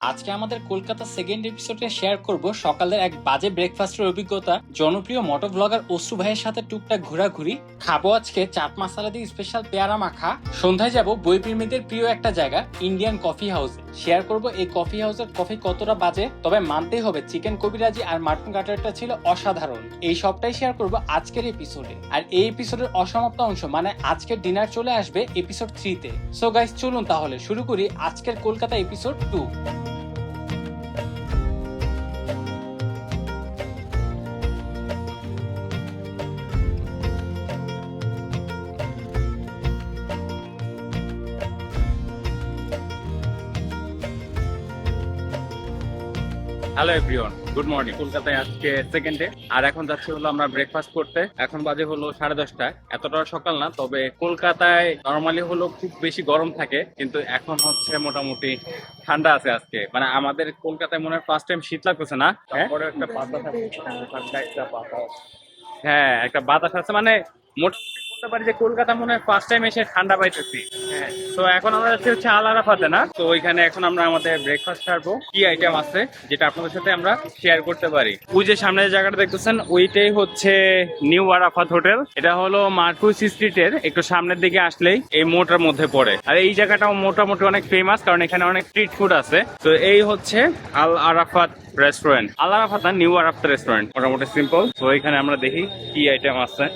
আজকে আমাদের কলকাতা সেকেন্ড এপিসোডে শেয়ার করব সকালের এক বাজে ব্রেকফাস্টের অভিজ্ঞতা, জনপ্রিয় মোটো ব্লগার অশ্রু ভাইয়ের সাথে টুকটাক ঘোরাঘুরি, খাবো আজকে চাট মশলা দিয়ে স্পেশাল পেয়ারা মাখা, সন্ধ্যায় যাব বই প্রেমীদের প্রিয় একটা জায়গা ইন্ডিয়ান কফি হাউসে। শেয়ার করব এই কফি হাউসের কফি কতটা বাজে, তবে মানতেই হবে চিকেন কবিরাজি আর মাটন কাটারটা ছিল অসাধারণ। এই সবটাই শেয়ার করব আজকের এপিসোডে। আর এই এপিসোডের অসমাপ্ত অংশ মানে আজকের ডিনার চলে আসবে এপিসোড 3-তে। সো গাইস, চলুন তাহলে শুরু করি আজকের Kolkata episode 2। Hello everyone, good morning. কলকাতায় আজকে সেকেন্ড ডে, আর এখন যাচ্ছি হলো আমরা ব্রেকফাস্ট করতে। এখন বাজে হলো 10:30। এতটা সকাল না, তবে কলকাতায় নর্মালি হলো খুব বেশি গরম থাকে, কিন্তু এখন হচ্ছে মোটামুটি ঠান্ডা আছে আজকে। মানে আমাদের কলকাতায় মনে হয় ফার্স্ট টাইম শীত লাগতেছে না? তারপরে একটা বাতাস আছে, ঠান্ডা একটা বাতাস। হ্যাঁ, একটা বাতাস আছে, মানে মোটামুটি বলতে পারি যে কলকাতা মনে হয় ফার্স্ট টাইম এসে ঠান্ডা পাইতেছি। হ্যাঁ, তো এখন আমরা যাচ্ছি হচ্ছে আল আরাফাতে না, তো ওইখানে এখন আমরা আমাদের ব্রেকফাস্ট ছাড়বো। কি আইটেম আছে যেটা আপনাদের সাথে আমরা শেয়ার করতে পারি। ওই যে সামনে যে জায়গাটা দেখতেছেন ওইটাই হচ্ছে নিউ আরাফাত হোটেল। এটা হলো মার্কুইস স্ট্রিটের একটু সামনের দিকে আসলেই এই মোটার মধ্যে পড়ে। আর এই জায়গাটাও মোটামুটি অনেক ফেমাস, কারণ এখানে অনেক স্ট্রিট ফুড আছে। তো এই হচ্ছে আল আরাফাত রেস্টুরেন্ট। আল আরাফাত না, নিউ আরাফাত রেস্টুরেন্ট। মোটামুটি সিম্পল। তো এখানে আমরা দেখি কি আইটেম আছে।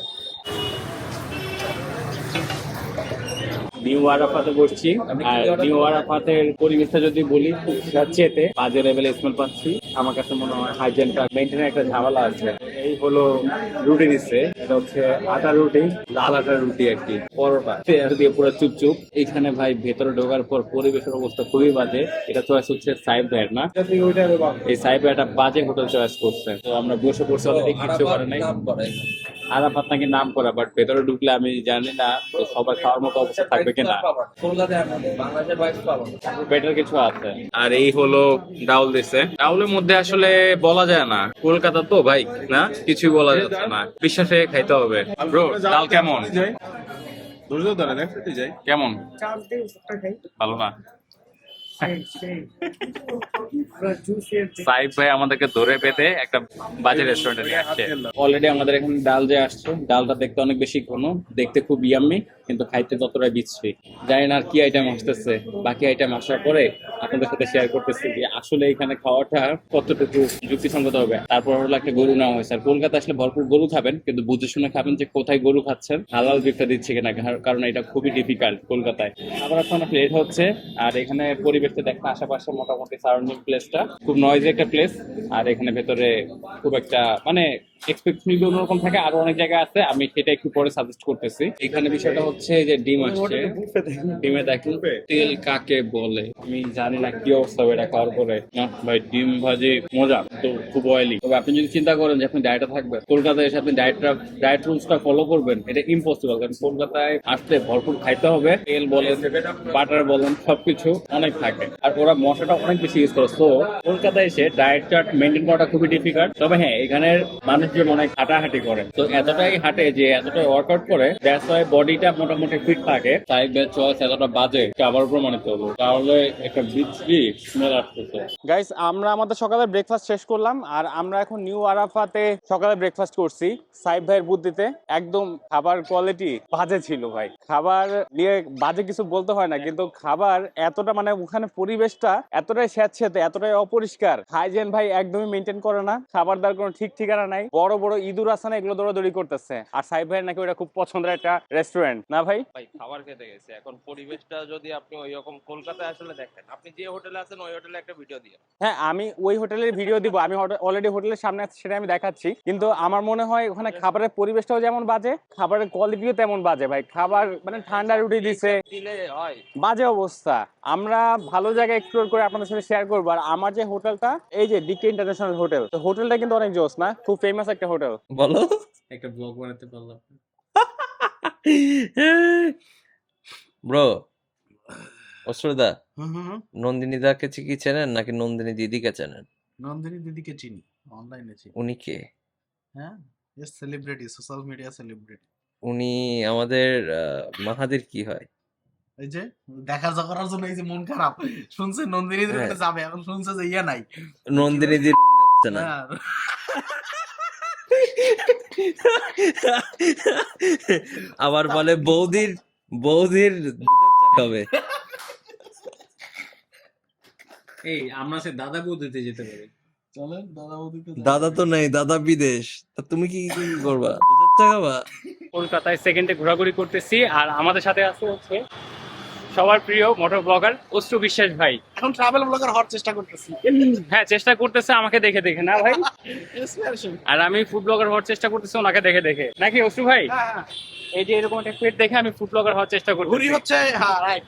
নিউ আরাফাতে বসছি, আর নিউ আরাফাতের পরিবেশটা যদি বলি, খুব যাচ্ছেতে বাজে লেভেলে স্মেল পাচ্ছি। আমার কাছে মনে হয় হাইজেনটা মেনটেনের একটা ঝামেলা আছে। এই হলো রুটি দিচ্ছে, এটা হচ্ছে আটা রুটি, লাল আটার রুটি আর কি, পরোটা পেঁয়াজ দিয়ে পুরো চুপচুপ। এখানে ভাই ভেতরে ঢোকার পর পরিবেশের অবস্থা খুবই বাজে। এটা চয়েস হচ্ছে সাইব ভাইয়ের না, এই সাইব ভাই একটা বাজে হোটেল চয়েস করছে। তো আমরা বসে পড়ছি, অলরেডি কিছু করে নাই। আরাফাত নাকি নাম করা, বাট ভেতরে ঢুকলে আমি জানি না তো সবাই খাওয়ার মতো অবস্থা থাকবে কিনা। বেটার কিছু আছে। আর এই হলো ডাউল দিছে। ডাউলের মধ্যে আসলে বলা যায় না, কলকাতা তো ভাই না, কিছুই বলা যাচ্ছে না, বিশ্বাসে খাইতে হবে। ব্রো, ডাল কেমন? কেমন? ভালো না? সাইফ ভাই আমাদেরকে ধরে পেতে একটা বাজে রেস্টুরেন্টে নিয়ে আসছে। অলরেডি আমাদের এখন ডাল যে আসছে, ডালটা দেখতে অনেক বেশি ঘন, দেখতে খুব ইয়াম্মি, কিন্তু খাইতে ততটা বিশ্রী। জানি না আর কি আইটেম আসতেছে। বাকি আইটেম আসার পরে আপনাদের সাথে শেয়ার করতেছি যে আসলে এখানে খাওয়াটা কতটুকু যুক্তিসঙ্গত হবে। তারপর হলো একটা গরু নেওয়া হয়েছে। আর কলকাতা আসলে ভরপুর গরু খাবেন, কিন্তু বুঝে শুনে খাবেন যে কোথায় গরু খাচ্ছেন, হালাল বিফটা দিচ্ছে কিনা, কারণ এটা খুবই ডিফিকাল্ট কলকাতায়। আবার এখন অনেক লেট হচ্ছে। আর এখানে পরিবেশটা দেখেন, আশেপাশে মোটামুটি সারাউন্ডিং প্লেসটা খুব নয়েজি একটা প্লেস। আর এখানে ভেতরে খুব একটা মানে এক্সপেকটেশন অন্যরকম থাকে। আরো অনেক জায়গা আছে, আমি সেটা একটু পরে সাজেস্ট করতেছি। এখানে বিষয়টা হচ্ছে যে ডিম আসছে, ডিমে দেখুন তেল কাকে বলে আমি জানি না, কি অবস্থা হবে এটা খাওয়ার পরে। না ভাই, ডিম ভাজি মজা, তো খুব অয়েলি। তবে আপনি যদি চিন্তা করেন যে আপনি ডায়েটে থাকবেন, কলকাতায় এসে আপনি ডায়েট রুলসটা ফলো করবেন, এটা ইম্পসিবল। কারণ কলকাতায় আসলে ভরপুর খাইতে হবে। তেল বলেন, বাটার বলেন, সবকিছু অনেক থাকে। আর ওরা মশলাটা অনেক বেশি ইউজ করে। তো কলকাতায় এসে ডায়েট চার্ট মেনটেন করাটা খুবই ডিফিকাল্ট। তবে হ্যাঁ, এখানের মানুষজন অনেক হাঁটাহাঁটি করে, তো এতটাই হাঁটে যে এতটাই ওয়ার্কআউট করে, দ্যাটস ওয়াই বডিটা মোটামুটি ফিট থাকে। তাই চয়েস এতটা বাজে আবার প্রমাণিত হলো। তাহলে একটা বিচি স্মেল আসতেছে। গাইস, আমরা আমাদের সকালে ব্রেকফাস্ট শেষ করলাম, আর আমরা এখন নিউ আরাফাতে সকালে ব্রেকফাস্ট করছি সাইফ ভাইয়ের বুদ্ধিতে। একদম খাবার কোয়ালিটি বাজে ছিল ভাই। খাবার নিয়ে বাজে কিছু বলতে হয় না, কিন্তু খাবার এতটা মানে ওখানে পরিবেশটা এতটাই স্যাঁতসেঁতে, এতটাই অপরিষ্কার, হাইজেন ভাই একদমই মেনটেন করে না। খাবার দাবার কোনো ঠিক ঠিকানা নাই, বড় বড় ইঁদুর আছে না, এগুলো দৌড়াদৌড়ি করতেছে। আর সাইফ ভাইয়ের নাকি ওটা খুব পছন্দের একটা রেস্টুরেন্ট না ভাই? ভাই খাবার খেতে গেছে, এখন পরিবেশটা যদি আপনি ওই রকম কলকাতায় আসলে দেখেন, আপনি যে হোটেলে আছেন ওই হোটেলে একটা ভিডিও দিয়ে। হ্যাঁ, আমি ওই হোটেলের ভিডিও দিব, আমি অলরেডি হোটেলের সামনে আছি, সেটা আমি দেখাচ্ছি। কিন্তু আমার মনে হয় ওখানে খাবারের পরিবেশটাও যেমন বাজে, খাবারের কোয়ালিটিও তেমন বাজে ভাই। খাবার মানে ঠান্ডা রুটি দিছে, দিলে হয়। বাজে অবস্থা। আমরা ভালো জায়গা এক্সপ্লোর করে আপনাদের সাথে শেয়ার করবো। আর আমার যে হোটেলটা, এই যে ডিকে ইন্টারন্যাশনাল হোটেল, তো হোটেলটা কিন্তু অনেক জোস না, খুব ফেমাস একটা হোটেল। বলো। একটা ব্লগ বানাতে পারলাম। ব্রো, অশ্রুদা, নন্দিনী দাকে কি চেনেন নাকি নন্দিনী দিদিকে চেনেন? নন্দিনী দিদিকে চিনি, অনলাইনে চিনি। উনি কে? হ্যাঁ, সেলিব্রিটি, সোশ্যাল মিডিয়া সেলিব্রিটি। উনি আমাদের মাহাদির কি হয়? এই যে দেখা যা করার জন্য এই যে মন খারাপ শুনছে নন্দিনীদের হ্যাঁ। কাছে যাবে, এখন শুনছে যে ইয়া নাই। নন্দিনী দি যাচ্ছে না। হ্যাঁ। আবার বলে বৌদির দুধের চা খাবে। এই আমরা সে দাদা বৌদিতে যেতে পারি। চলেন দাদা বৌদিতে যাই। দাদা তো নাই, দাদা বিদেশ, তা তুমি কি করবা? দুধের চা খাবা? কলকাতায় সেকেন্ডে ঘোরাঘুরি করতেছি, আর আমাদের সাথে আছে হচ্ছে সবার প্রিয় মোটর ব্লগার অশ্রু বিশ্বাস ভাই। এখন ট্রাভেল ব্লগার হওয়ার চেষ্টা করতেছি। হ্যাঁ, চেষ্টা করতেছে আমাকে দেখে দেখে, না ভাই? ইন্সপিরেশন। আর আমি ফুড ব্লগার হওয়ার চেষ্টা করতেছি ওনাকে দেখে দেখে, নাকি অশ্রু ভাই? হ্যাঁ, এই যে এরকম একটা পেট দেখে আমি ফুড ব্লগার হওয়ার চেষ্টা ঘুরি করতেছি। হচ্ছে, হ্যাঁ রাইট,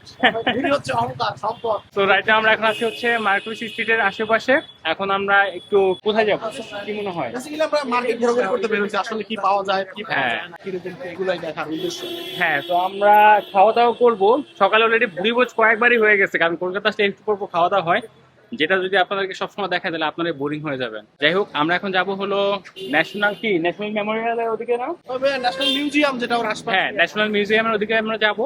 ঘুরি হচ্ছে অহংকার সম্পদ। তো রাইট নাও আমরা এখন আছি হচ্ছে মার্কুরিস স্ট্রিটের আশেপাশে। এখন আমরা একটু কোথায় যাবো কি মনে হয়? বেসিক্যালি আমরা মার্কেট ঘোরাঘুরি করতে বের হচ্ছি, আসলে কি পাওয়া যায়, কি পাওয়া হ্যাঁ। যায় না, কিরকম কি, এগুলাই দেখার উদ্দেশ্য। হ্যাঁ, তো আমরা খাওয়া দাওয়া করবো। সকালে অলরেডি ভুড়িভোজ কয়েকবারই হয়ে গেছে, কারণ কলকাতা স্টে একটু পর পর খাওয়া দাওয়া হয়, যেটা যদি আপনাদেরকে সবসময় দেখা দিলে আপনারা বোরিং হয়ে যাবেন। যাই হোক, আমরা এখন যাব হলো ন্যাশনাল মেমোরিয়ালের ওদিকে, না? তবে ন্যাশনাল মিউজিয়াম যেটা ওর আশপাশে। হ্যাঁ, ন্যাশনাল মিউজিয়ামের ওদিকে আমরা যাবো।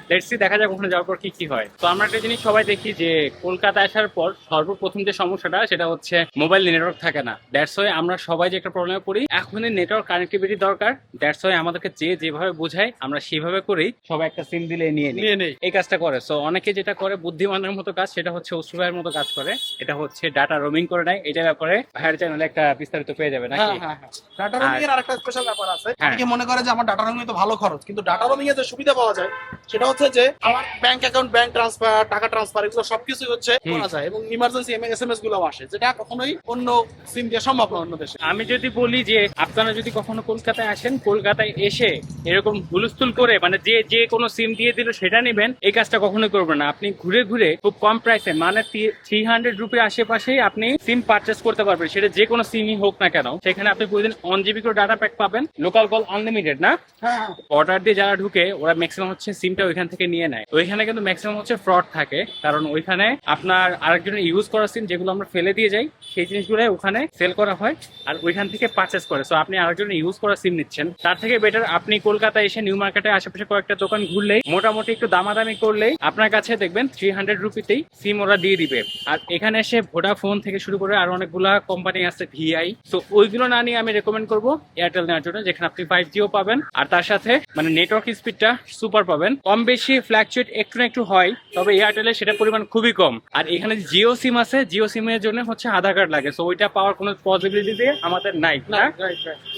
লেটস সি, দেখা যাক ওখানে যাওয়ার পর কি কি হয়। তো আমরা একটা জিনিস সবাই দেখি যে কলকাতা আসার পর সর্বপ্রথম যে সমস্যাটা সেটা হচ্ছে মোবাইল নেটওয়ার্ক থাকে না। দ্যাটস ওয়াই আমরা সবাই যে একটা প্রবলেমে পড়ি, এখনই নেটওয়ার্ক কানেক্টিভিটি দরকার। দ্যাটস ওয়াই আমাদেরকে যেভাবে বোঝায় আমরা সেভাবে করেই সবাই একটা সিম দিলে নিয়ে নিই, নিয়ে নেই। এই কাজটা করে। সো অনেকে যেটা করে বুদ্ধিমানের মতো কাজ, সেটা হচ্ছে অশ্রু ভাইয়ের মতো কাজ করে। এটা হচ্ছে ডাটা রোমিং করে নেয়। এটা ব্যাপারে ভাইয়ের চ্যানেলে একটা বিস্তারিত পেয়ে যাবে নাকি? হ্যাঁ, ডাটা রোমিং এর আরেকটা স্পেশাল ব্যাপার আছে। হ্যাঁ। অনেকে মনে করে যে আমার ডাটা রোমিং তো ভালো খরচ, কিন্তু ডাটা রোমিং এর যে সুবিধা পাওয়া যায় সেটা হচ্ছে যে আমার ব্যাংক অ্যাকাউন্ট, ব্যাংক ট্রান্সফার, টাকা ট্রান্সফার, এগুলো সবকিছুই হচ্ছে করা যায়, এবং ইমার্জেন্সি এসএমএস গুলো আসে, যেটা কখনোই অন্য সিম দিয়ে সম্ভব না অন্য দেশে। আমি যদি বলি যে আপনারা যদি কখনো কলকাতায় আসেন, কলকাতায় এসে এরকম হুলস্থুল করে মানে যে কোনো সিম দিয়ে দিল সেটা নেবেন, এই কাজটা কখনোই করবেন না। আপনি ঘুরে ঘুরে খুব কম প্রাইসে মানে 300 রুপি আশেপাশেই আপনি সিম পারচেস করতে পারবেন, সেটা যে কোনো সিমই হোক না কেন। সেখানে আপনি প্রতিদিন 1 GB করে ডাটা প্যাক পাবেন, লোকাল কল আনলিমিটেড, না? হ্যাঁ, অর্ডার দিয়ে যারা ঢুকে ওরা ম্যাক্সিমাম হচ্ছে সিমটা ওইখান থেকে নিয়ে নেয়। ওইখানে কিন্তু ম্যাক্সিমাম হচ্ছে ফ্রড থাকে, কারণ ওইখানে আপনার আরেকজনের ইউজ করা সিম যেগুলো আমরা ফেলে দিয়ে যাই, সেই জিনিসগুলো ওখানে সেল করা হয় আর ওইখান থেকে পারচেস করে। সো আপনি আরেকজনের ইউজ করা সিম নিচ্ছেন, তার থেকে বেটার আপনি কলকাতায় এসে নিউ মার্কেটে আশেপাশে কয়েকটা দোকান ঘুরলেই, মোটামুটি একটু দামাদামি করলেই আপনার কাছে দেখবেন 300 রুপিতেই সিম ওরা দিয়ে দিবে। আর এখানে এসে ভোডাফোন থেকে শুরু করে আর অনেকগুলা কোম্পানি আছে, ভিআই, তো ওইগুলো না নিয়ে আমি রেকমেন্ড করবো এয়ারটেল নেওয়ার জন্য, যেখানে আপনি 5Gও পাবেন আর তার সাথে মানে নেটওয়ার্ক স্পিডটা সুপার পাবেন। কম বেশি ফ্ল্যাকচুয়েট একটু না একটু হয়, তবে এয়ারটেলে সেটা পরিমাণ খুবই কম। আর এখানে জিও সিম আছে, জিও সিমের জন্য হচ্ছে আধার কার্ড লাগে, সো ওইটা পাওয়ার কোনো পসিবিলিটি আমাদের নাই, না?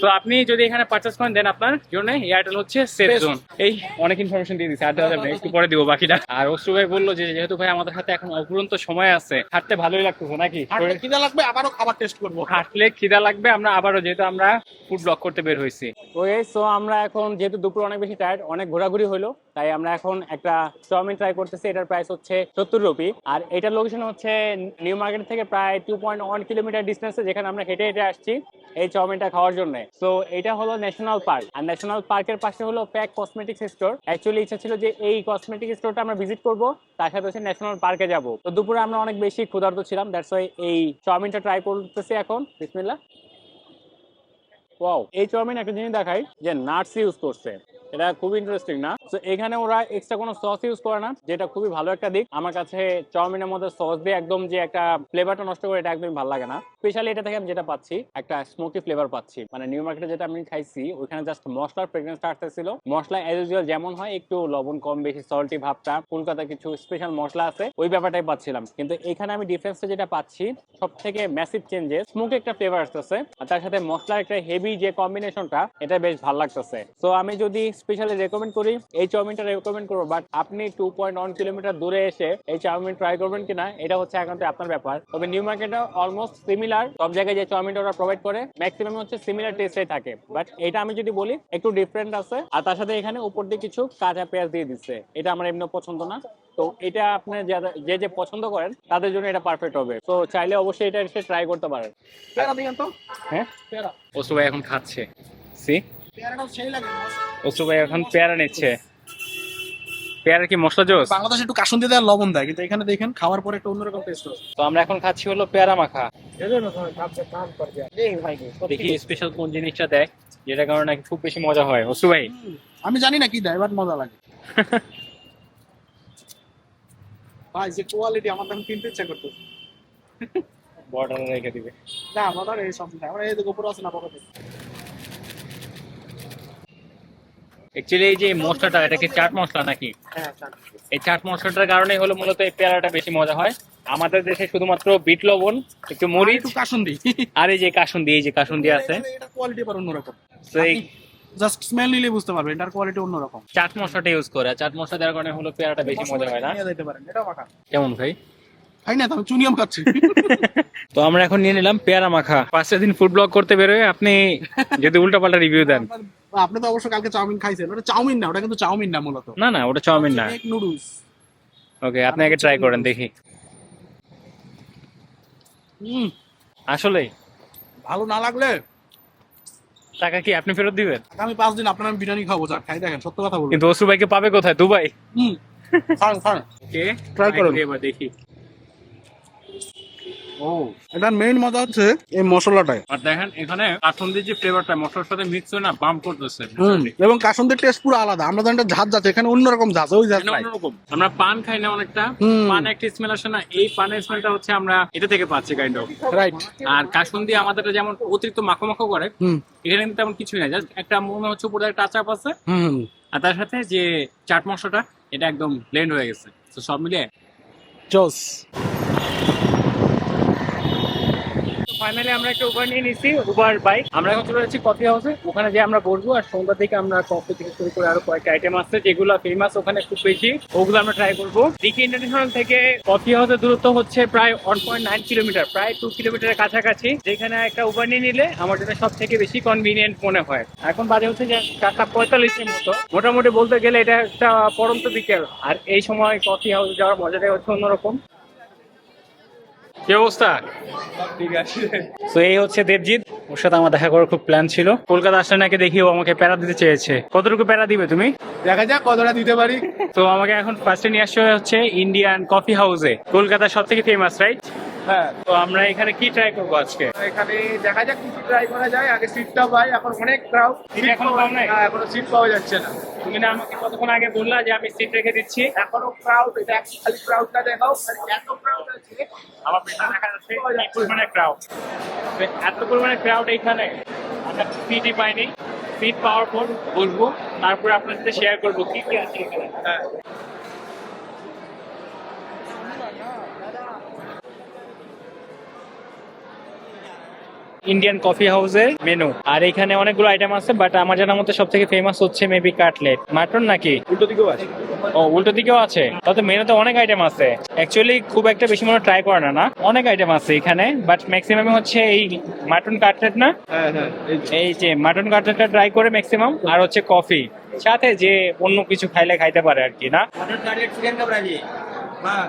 তো আপনি যদি এখানে পারচেস করেন দেন আপনার জন্য এয়ারটেল হচ্ছে সেফ জোন। এই অনেক ইনফরমেশন দিয়ে দিচ্ছি, আর দেওয়া যাবে না, একটু পরে দিব বাকিটা। আর অশ্রু ভাই বললো যে যেহেতু ভাই আমাদের হাতে এখন অপুরন্ত সময় আছে, হাঁটতে ভালোই লাগতেছে নাকি? হাঁটলে খিদা লাগবে, আবারও খাবার টেস্ট করবো। হাঁটলে খিদা লাগবে, আমরা আবারও যেহেতু আমরা ফুড ব্লগ করতে বের হয়েছি। ওকে, সো আমরা এখন যেহেতু দুপুর অনেক বেশি টায়ার্ড, অনেক ঘোরাঘুরি হলো, তাই আমরা এখন একটা চাউমিন ট্রাই করতেছি। এটার প্রাইস হচ্ছে 70 রুপি, আর এটার লোকেশন হচ্ছে নিউ মার্কেট থেকে প্রায় 2.1 কিলোমিটার ডিস্টেন্সে, যেখানে আমরা হেঁটে হেঁটে আসছি এই চাউমিনটা খাওয়ার জন্য। সো এটা হলো ন্যাশনাল পার্ক, আর ন্যাশনাল পার্কের পাশে হলো প্যাক কসমেটিক্স স্টোর। অ্যাকচুয়ালি ইচ্ছা ছিল যে এই কসমেটিক স্টোরটা আমরা ভিজিট করবো, তার সাথে হচ্ছে ন্যাশনাল পার্কে যাব। তো দুপুরে আমরা অনেক বেশি ক্ষুধার্ত ছিলাম, দ্যাটস ওয়াই এই চাউমিনটা ট্রাই করতেছি এখন। বিসমিল্লাহ। ওয়াও, এই চাউমিন একটা জিনিস দেখাই যে নাটস ইউজ করছে, এটা খুব ইন্টারেস্টিং, না? তো এখানে ওরা এক্সট্রা কোনো সস ইউজ করে না, যেটা খুবই ভালো একটা দিক। আমার কাছে চাউমিনের মধ্যে সস দিয়ে একদম যে একটা ফ্লেভারটা নষ্ট করে, এটা একদমই ভালো লাগে না। স্পেশালি এটা থেকে আমি যেটা পাচ্ছি, একটা স্মোকি ফ্লেভার পাচ্ছি। মানে নিউ মার্কেটে যেটা আমি খাইছি ওইখানে জাস্ট মশলার ফ্রেগরেন্সটা আসতেছিল। মশলা এজ ইউজুয়াল যেমন হয়, একটু লবণ কম বেশি, সল্টি ভাবটা, কলকাতা কিছু স্পেশাল মশলা আছে, ওই ব্যাপারটাই পাচ্ছিলাম। কিন্তু এখানে আমি ডিফারেন্সটা যেটা পাচ্ছি, সব থেকে ম্যাসিভ চেঞ্জেস, স্মোকি একটা ফ্লেভার আসতেছে, আর তার সাথে মশলার একটা হেভি যে কম্বিনেশনটা, এটা বেশ ভালো লাগতেছে। সো আমি যদি স্পেশালি রেকমেন্ড করি, এই চাউমিনটা রেকমেন্ড করবো। বাট আপনি 2.1 কিলোমিটার দূরে এসে এই চাউমিন ট্রাই করবেন কিনা, এটা হচ্ছে একান্ত আপনার ব্যাপার। তবে নিউ মার্কেটে অলমোস্ট সিমিলার, সব জায়গায় যে চাউমিনটা ওরা প্রোভাইড করে ম্যাক্সিমাম হচ্ছে সিমিলার টেস্টে থাকে। বাট এটা আমি যদি বলি একটু ডিফারেন্ট আছে, আর তার সাথে এখানে উপর দিয়ে কিছু কাঁচা পেঁয়াজ দিয়ে দিচ্ছে, এটা আমার এমনি পছন্দ না। তো এটা আপনি যে পছন্দ করেন তাদের জন্য এটা পারফেক্ট হবে। তো চাইলে অবশ্যই এটা এসে ট্রাই করতে পারেন। পেয়ারা দিয়েন তো। হ্যাঁ, পেয়ারা, অশ্রু ভাই এখন খাচ্ছে, সি পেয়ারাটা সেই লাগে। অশ্রু ভাই এখন পেয়ারা নিচ্ছে। পেয়ারা কি মশলা জোস? বাংলাদেশে একটু কাসুন্দি দেয়, লবণ দেয়, কিন্তু এখানে দেখেন খাওয়ার পরে একটা অন্যরকম টেস্ট হয়। তো আমরা এখন খাচ্ছি হলো পেয়ারা মাখা। দেখি স্পেশাল কোন জিনিসটা দেয়, যেটা কারণে নাকি খুব বেশি মজা হয়। অশ্রু ভাই, আমি জানি না কি দেয়, বাট মজা লাগে। ভাই যে কোয়ালিটি আমার তখন কিনতে ইচ্ছা করতো। বর্ডারে রেখে দিবে। না আমার এই সব না, আমার এই তো গোপুর আছে না পকেটে। অ্যাকচুয়ালি এই যে মশলাটা, এটা কি চাট মশলা নাকি? হ্যাঁ চাট। এই চাট মশলাটার কারণে হলো মূলত এই পেয়ারাটা বেশি মজা হয়। আমাদের দেশে শুধুমাত্র বিট লবণ, একটু মরিচ একটু কাসুন্দি। আর এই যে কাসুন্দি আছে। এটা কোয়ালিটি পার অন্যরকম। তো এই জাস্ট স্মেল নিলে বুঝতে পারবেন এটার কোয়ালিটি অন্যরকম। চাট মশলাটা ইউজ করে, আর চাট মশলা দেওয়ার কারণে হলো পেয়ারাটা বেশি মজা হয় না? নিয়ে যেতে পারেন, এটা মাখা। কেমন ভাই? খাই না তো, আমি চুনিয়াম খাচ্ছি। তো আমরা এখন নিয়ে নিলাম পেয়ারা মাখা। 5 দিন ফুড ব্লগ করতে বেরোয় আপনি যদি উল্টাপাল্টা রিভিউ দেন। আপনি তো অবশ্য কালকে চাউমিন খাইছেন, ওটা চাউমিন না, ওটা কিন্তু চাউমিন না মূলত। না না, ওটা চাউমিন না। এক নুডলস। ওকে, আপনি আগে ট্রাই করেন দেখি। আসলে ভালো না লাগলে টাকা কি আপনি ফেরত দিবেন? আগামী 5 দিন আপনার আমি বিরিয়ানি খাবো, যা খাই দেখেন, সত্য কথা বলবো। কিন্তু অসু ভাইকে পাবে কোথায়? দুবাই? খান খান। ওকে, Try করুন। এবার দেখি। ও, এটার মেইন মজা হচ্ছে এই মশলাটাই। আর দেখেন এখানে কাসুন্দির যে ফ্লেভারটা মশলার সাথে মিক্স হয়ে না বাম করতেছে। এবং কাসুন্দির টেস্ট পুরো আলাদা। আমরা জানি ঝাঁজ যাচ্ছে, এখানে অন্যরকম ঝাঁজ, ওই ঝাঁজ এটা নাই। অন্যরকম। আমরা পান খাই না অনেকটা, পান একটা স্মেল আসে না, এই পানের স্মেলটা হচ্ছে আমরা এটা থেকে পাচ্ছি কাইন্ড অফ। রাইট। আর কাসুন্দি আমাদের যেমন অতিরিক্ত মাখো মাখো করে, এখানে কিন্তু তেমন কিছুই না, জাস্ট একটা মনে হচ্ছে উপরে একটা টাচ আপ আছে, আর তার সাথে যে চাট মশলাটা এটা একদম ব্লেন্ড হয়ে গেছে। তো সব মিলিয়ে জোস। ফাইনালি আমরা একটা উবার নিয়ে নিছি, উবার বাইক। আমরা এখন চলে যাচ্ছি কফি হাউসে, ওখানে যে আমরা বসবো। আর সন্ধ্যার দিকে আমরা কফি থেকে শুরু করে আরো কয়েকটা আইটেম আছে যেগুলো ফেমাস ওখানে খুব বেশি, ওগুলো আমরা ট্রাই করবো। দিকে ইন্টারন্যাশনাল থেকে কফি হাউসের দূরত্ব হচ্ছে প্রায় 1.9 কিলোমিটার, প্রায় 2 কিলোমিটারের কাছাকাছি, যেখানে একটা উবার নিয়ে নিলে আমার জন্য সব থেকে বেশি কনভিনিয়েন্ট মনে হয়। এখন বাজে হচ্ছে যে 4:45 মতো, মোটামুটি বলতে গেলে এটা একটা পরন্ত বিকেল। আর এই সময় কফি হাউসে যাওয়ার মজাটাই হচ্ছে অন্যরকম। কি অবস্থা? ঠিক আছে। তো এই হচ্ছে দেবজিৎ, ওর সাথে আমার দেখা করার খুব প্ল্যান ছিল। কলকাতা আসলে নাকি দেখি ও আমাকে প্যারা দিতে চেয়েছে। কতটুকু প্যারা দিবে তুমি? দেখা যাক কতটা দিতে পারি। তো আমাকে এখন ফার্স্টে নিয়ে আসতে হচ্ছে ইন্ডিয়ান কফি হাউসে, কলকাতার সব থেকে ফেমাস, রাইট? হ্যাঁ, তো আমরা এখানে কি ট্রাই করবো আজকে? এখানে দেখা যাক কিছু ট্রাই করা যায়। আগে সিটটা পাই, এখন অনেক ক্রাউড। সিট এখনো পাও নাই? এখনো সিট পাওয়া যাচ্ছে না। তুমি না আমাকে কতক্ষণ আগে বললা যে আমি সিট রেখে দিচ্ছি? এখনো ক্রাউড, এটা খালি ক্রাউডটা দেখাও, এত ক্রাউড আছে। আমার পেছনে দেখা যাচ্ছে এই পরিমাণে ক্রাউড, এত পরিমাণে ক্রাউড এইখানে, আমরা সিটই পাইনি। সিট পাওয়ার পর বসবো, তারপরে আপনার সাথে শেয়ার করবো কি কি আছে এখানে। ইন্ডিয়ান কফি হাউসের মেনু, আর এখানে অনেকগুলো আইটেম আছে, বাট আমার জানার মধ্যে সব থেকে ফেমাস হচ্ছে মেবি কাটলেট। মাটন নাকি? উল্টো দিকেও আছে। ও, উল্টো দিকেও আছে। তাতে মেনুতে অনেক আইটেম আছে। অ্যাকচুয়ালি খুব একটা বেশি মনে ট্রাই করে না, অনেক আইটেম আছে এখানে, বাট ম্যাক্সিমাম হচ্ছে এই মাটন কাটলেট না, এই যে মাটন কাটলেটটা ট্রাই করে ম্যাক্সিমাম, আর হচ্ছে কফি সাথে যে অন্য কিছু খাইলে খাইতে পারে আর কি, না? मटन कटलेट चिकन का प्राइस हाँ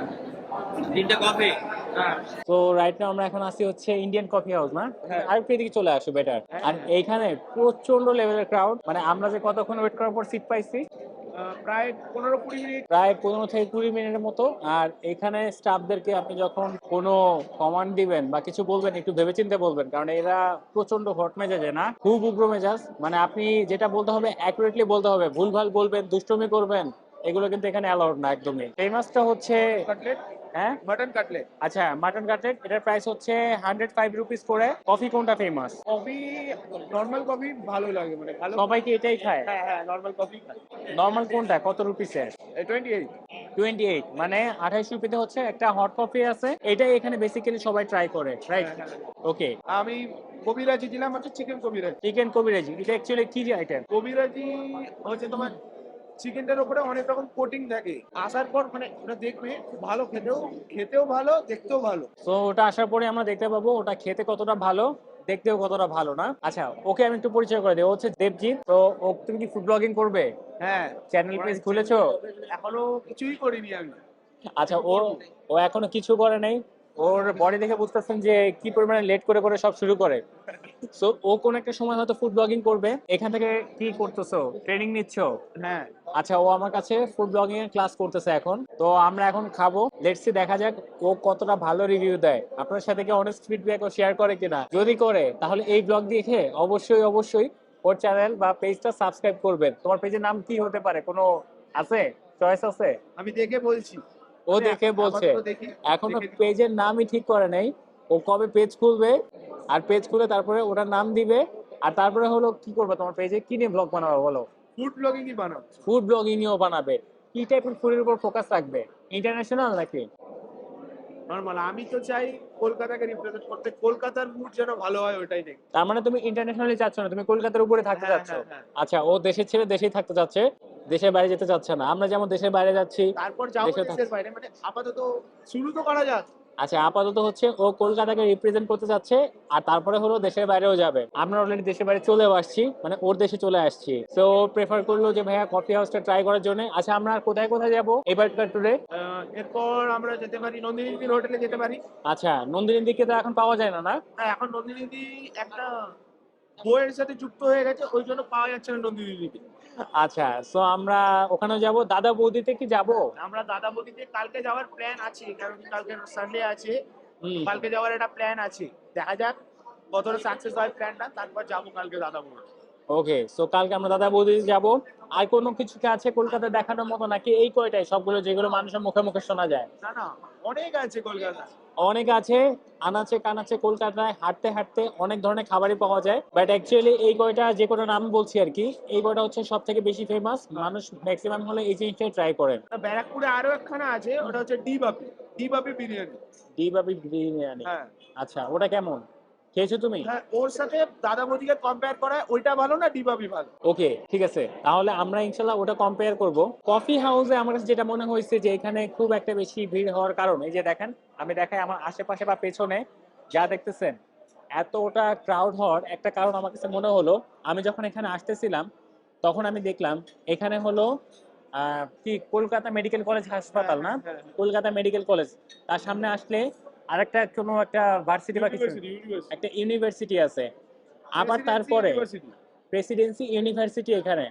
3টা কফি তো রাইট নাও আমরা এখন আসি হচ্ছে ইন্ডিয়ান কফি হাউস, না? আর একটু এদিকে চলে আসো বেটার। আর এইখানে প্রচন্ড লেভেলের ক্রাউড, মানে আমরা যে কতক্ষণ ওয়েট করার পর সিট পাইছি, প্রায় 15-20 মিনিট। প্রায় 15 থেকে 20 মিনিটের মতো। আর এখানে স্টাফদেরকে আপনি যখন কোনো কমান্ড দিবেন বা কিছু বলবেন একটু ভেবেচিন্তে বলবেন, কারণ এরা প্রচন্ড হট মেজাজে, না খুব উগ্র মেজাজ। মানে আপনি যেটা বলতে হবে অ্যাকুরেটলি বলতে হবে, ভুলভাল বলবেন, দুষ্টুমি করবেন, এগুলো কিন্তু এখানে অ্যালাউড না একদমই। ফেমাসটা হচ্ছে কাটলেট, হ্যাঁ মাটন কাটলেট। আচ্ছা, মাটন কাটলেট, এটার প্রাইস হচ্ছে 105 রুপিস করে। কফি কোনটা ফেমাস? কফি, নরমাল কফি ভালো লাগে, মানে ভালো। সবাই কি এটাই খায়? হ্যাঁ হ্যাঁ, নরমাল কফি খাই। নর্মাল কোনটা কত রুপিসের? 28। 28 মানে 28 রুপিতে হচ্ছে একটা হট কফি আছে। এটাই এখানে বেসিক্যালি সবাই ট্রাই করে, রাইট? ওকে, আমি কবিরাজি দিলাম, হচ্ছে চিকেন কবিরাজি। চিকেন কবিরাজি, এটা অ্যাকচুয়ালি কি আইটেম? কবিরাজি হচ্ছে তোমার চিকেনটার উপরে অনেক রকম কোটিং থাকে, আসার পর মানে ওটা দেখবে খুব ভালো, খেতেও ভালো, দেখতেও ভালো। তো ওটা আসার পরে আমরা দেখতে পাবো ওটা খেতে কতটা ভালো, দেখতেও কতটা ভালো, না? আচ্ছা, ওকে আমি একটু পরিচয় করে দেবো, হচ্ছে দেবজিৎ। তো ও, তুমি কি ফুড ব্লগিং করবে? হ্যাঁ, চ্যানেল পেজ খুলেছো? এখনো কিছুই করিনি আমি। আচ্ছা, ও ও এখনো কিছু করে নাই। ওর বডি দেখে বুঝতেছেন যে কি পরিমাণে লেট করে করে সব শুরু করে। সো ও কোন একটা সময় হয়তো ফুড ব্লগিং করবে। এখান থেকে কি করতেছো, ট্রেনিং নিচ্ছো? হ্যাঁ, আচ্ছা, ও আমার কাছে ফুড ব্লগিং এর ক্লাস করতেছে এখন। তো আমরা এখন খাবো, লেটস সি, দেখা যাক ও কতটা ভালো রিভিউ দেয়। আপনার সাথে কি অনেস্ট ফিডব্যাক ও শেয়ার করে কিনা। যদি করে তাহলে এই ব্লগ দেখে অবশ্যই অবশ্যই ওর চ্যানেল বা পেজটা সাবস্ক্রাইব করবেন। তোমার পেজের নাম কি হতে পারে, কোনো আছে চয়েস আছে? আমি দেখে বলছি। ও দেখে বলছে এখনো পেজের নামই ঠিক করে নাই, ও কবে পেজ খুলবে আর পেজ খুলে তারপরে ওটার নাম দিবে, আর তারপরে হলো কি করবে তোমার পেজে, কি নিয়ে ব্লগ বানাবে বলো? ফুড ব্লগিংই বানাবো। ফুড ব্লগিং নিয়েও বানাবে? কি টাইপের ফুডের উপর ফোকাস রাখবে, ইন্টারন্যাশনাল নাকি? নরমাল, আমি তো চাই কলকাতাকে রিপ্রেজেন্ট করতে, কলকাতার মুড যেন ভালো হয় ওটাই দেখি। তার মানে তুমি ইন্টারন্যাশনালি চাচ্ছ না, তুমি কলকাতার উপরে থাকতে হ্যাঁ, চাচ্ছ? হ্যাঁ, হ্যাঁ। আচ্ছা, ও দেশের ছেড়ে দেশেই থাকতে চাচ্ছে, দেশের বাইরে যেতে চাচ্ছে না। আমরা যেমন দেশের বাইরে যাচ্ছি, তারপর যাবো দেশে দেশের বাইরে, মানে আপাতত শুরু তো করা যাক। আচ্ছা আপাতত হচ্ছে ও কলকাতাকে রিপ্রেজেন্ট করতে চাচ্ছে, আর তারপরে হলো দেশের বাইরেও যাবে। আমরা অলরেডি দেশের বাইরে চলেও আসছি, মানে ওর দেশে চলে আসছি। তো প্রেফার করলো যে ভাইয়া কফি হাউসটা ট্রাই করার জন্য। আচ্ছা আমরা আর কোথায় কোথায় যাবো এবারকার ট্যুরে? এরপর আমরা যেতে পারি নন্দিনী হোটেলে যেতে পারি। আচ্ছা, নন্দিনীর দিকে তো এখন পাওয়া যায় না, না? হ্যাঁ, এখন নন্দিনী একটা বইয়ের সাথে যুক্ত হয়ে গেছে, ওই জন্য পাওয়া যাচ্ছে না নন্দিনী দিকে। আচ্ছা, সো আমরা ওখানে যাব। দাদা বৌদিতে কি যাব? আমরা দাদা বৌদিতে কালকে যাওয়ার প্ল্যান আছে, কারণ কি কালকে সানডে আছে। হুম। কালকে যাওয়ার একটা প্ল্যান আছে, দেখা যাক কতটা সাকসেস হয় প্ল্যানটা, তারপর যাবো কালকে দাদা বৌদি। ওকে, সো কালকে আমরা দাদা বৌদিতে যাব। আর কোনো কিছু কি আছে কলকাতা দেখানোর মতো, নাকি এই কয়টাই সবগুলো যেগুলো মানুষের মুখে মুখে শোনা যায়? না না, অনেক আছে কলকাতা। অনেক আছে, আনাচে কানাচে কলকাতায় হাঁটতে হাঁটতে অনেক ধরনের খাবারই পাওয়া যায়, বাট অ্যাকচুয়ালি এই কয়টা যে কোনো নাম বলছি আর কি, এই কয়টা হচ্ছে সব থেকে বেশি ফেমাস, মানুষ ম্যাক্সিমাম হলে এই জিনিসটাই ট্রাই করেন। ব্যারাকপুরে আরো একখানা আছে, ওটা হচ্ছে ডি বাপি বিরিয়ানি। ডি বাবি বিরিয়ানি? হ্যাঁ আচ্ছা, ওটা কেমন, খেয়েছো তুমি? হ্যাঁ, ওর সাথে দাদা বৌদিকে কম্পেয়ার করায় ওইটা ভালো না ডি বাপি ভালো? ওকে, ঠিক আছে, তাহলে আমরা ইনশাল্লাহ ওটা কম্পেয়ার করব। কফি হাউসে আমার কাছে যেটা মনে হয়েছে যে এখানে খুব একটা বেশি ভিড় হওয়ার কারণ, এই যে দেখেন, আমি দেখাই আমার আশেপাশে বা পেছনে যা দেখতেছেন, এতটা ক্রাউড হওয়ার একটা কারণ আমার কাছে মনে হলো, আমি যখন এখানে আসতেছিলাম তখন আমি দেখলাম এখানে হলো কি কলকাতা মেডিকেল কলেজ হাসপাতাল, না? হ্যাঁ, হ্যাঁ। কলকাতা মেডিকেল কলেজ, তার সামনে আসলে আরেকটা কোনো একটা ভার্সিটি বা কিছু একটা ইউনিভার্সিটি আছে, আবার তারপরে প্রেসিডেন্সি ইউনিভার্সিটি এখানে।